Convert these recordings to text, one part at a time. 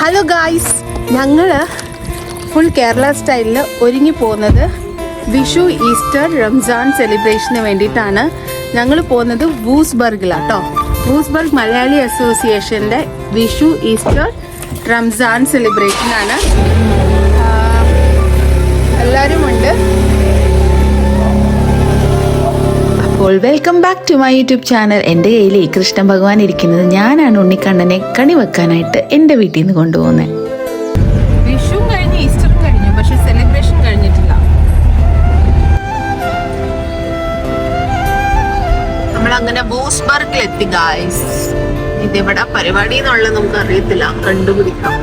Hello guys, ഞങ്ങൾ full Kerala സ്റ്റൈലിൽ ഒരുങ്ങി പോകുന്നത് വിഷു, ഈസ്റ്റർ, റംസാൻ സെലിബ്രേഷന് വേണ്ടിയിട്ടാണ്. ഞങ്ങൾ പോകുന്നത് വൂസ്ബർഗിലാട്ടോ. വൂസ്ബർഗ് മലയാളി അസോസിയേഷൻ്റെ വിഷു, ഈസ്റ്റർ, റംസാൻ സെലിബ്രേഷനാണ്. എല്ലാവരും ഉണ്ട്. അപ്പോൾ welcome back to my YouTube channel. എൻ്റെ കയ്യിൽ ഈ കൃഷ്ണ ഭഗവാൻ ഇരിക്കുന്നത്. ഞാനാണ് ഉണ്ണിക്കണ്ണനെ കണി വെക്കാനായിട്ട് എൻ്റെ വീട്ടിൽ നിന്ന് കൊണ്ടുപോകുന്നത്. വിഷു കഴിഞ്ഞ് ഈസ്റ്റർ കഴിഞ്ഞു, പക്ഷെ സെലിബ്രേഷൻ കഴിഞ്ഞിട്ടില്ല. നമ്മളങ്ങനെ വൂസ്ബർഗിലെത്തി ഗായ്സ്. ഇതെവിടെ പരിപാടി എന്നുള്ളത് നമുക്ക് അറിയത്തില്ല, കണ്ടുപിടിക്കാം.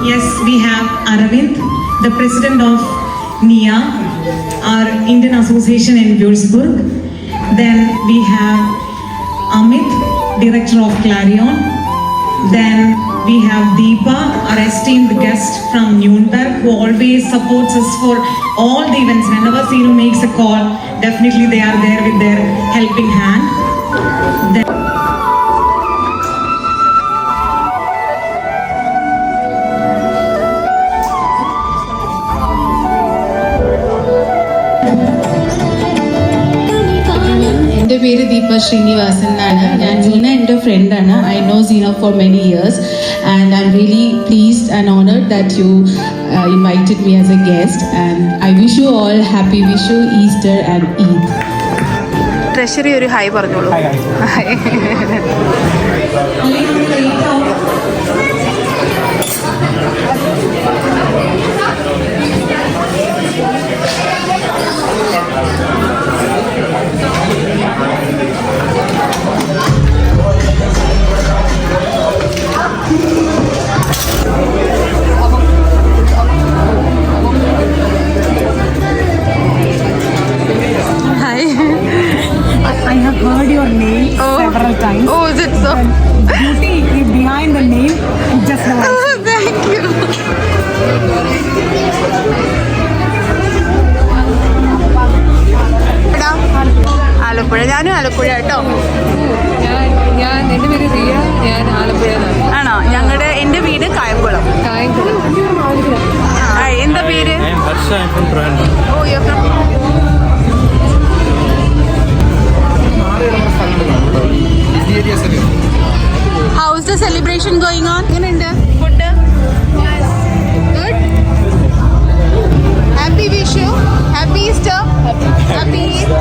Yes, we have Aravind, the president of NIA, our Indian association in Würzburg. Then we have Amit, director of Clarion. Then we have Deepa, our esteemed guest from Nuremberg, who always supports us for all the events. Whenever Sinu makes a call, definitely they are there with their helping hand. Then എൻ്റെ പേര് ദീപ ശ്രീനിവാസൻ എന്നാണ്. ഞാൻ സീന എൻ്റെ ഫ്രണ്ടാണ്. I know Seena for many years and I am really pleased and honoured that you invited me as a guest and I wish you all happy Vishu, Easter and Eid. ട്രഷറി ഒരു hi പറഞ്ഞോളൂ. I have heard your name several times. Oh, is it so? The beauty is behind the name, just the voice. Oh, thank you. Alappuzha. ഞാനും ആലപ്പുഴ കേട്ടോ. ഞാൻ എൻ്റെ പേര് റിയ, ഞാൻ ആലപ്പുഴ. ആണോ? എൻ്റെ വീട് കായംകുളം. എന്താ പേര്? Oh, you from. How's the celebration going on? എങ്ങനെയുണ്ട് food? Good. Happy Vishu, Happy Easter, Happy Eid.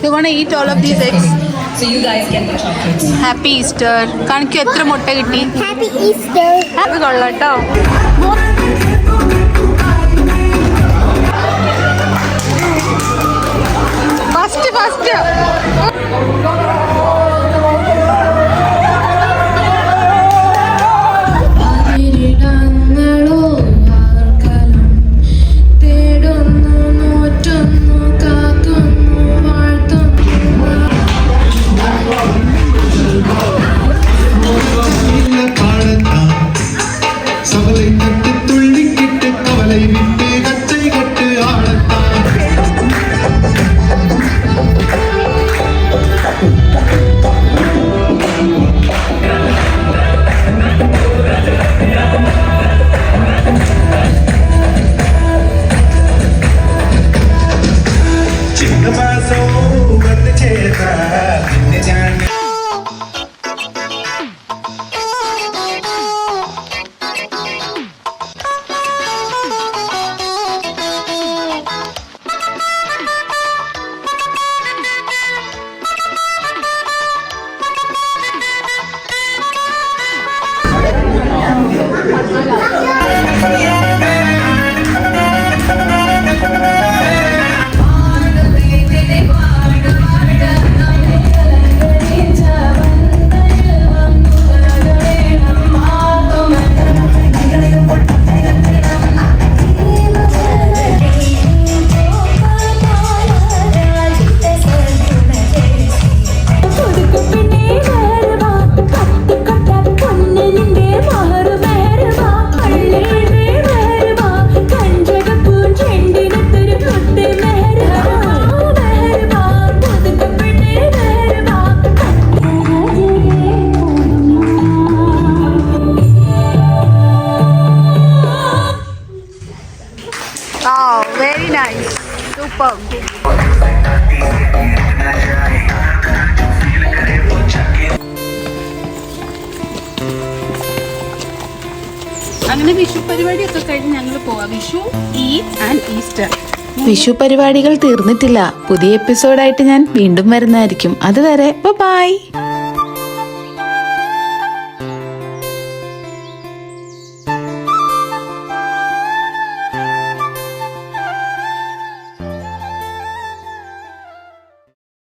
You want to eat all of these eggs? So you guys get the chocolates. Happy Easter. കാണിക്കൂ എത്ര മുട്ട കിട്ടി. Happy Easter. അത് കൊള്ളാട്ടോ. First പിന്നെ വിഷു പരിപാടിയൊക്കെ കഴിഞ്ഞ് ഞങ്ങൾ പോവാം. Vishu, Eid and Easter. വിഷു പരിപാടികൾ തീർന്നിട്ടില്ല. പുതിയ എപ്പിസോഡായിട്ട് ഞാൻ വീണ്ടും വരുന്നതായിരിക്കും. അതുവരെ ബൈ.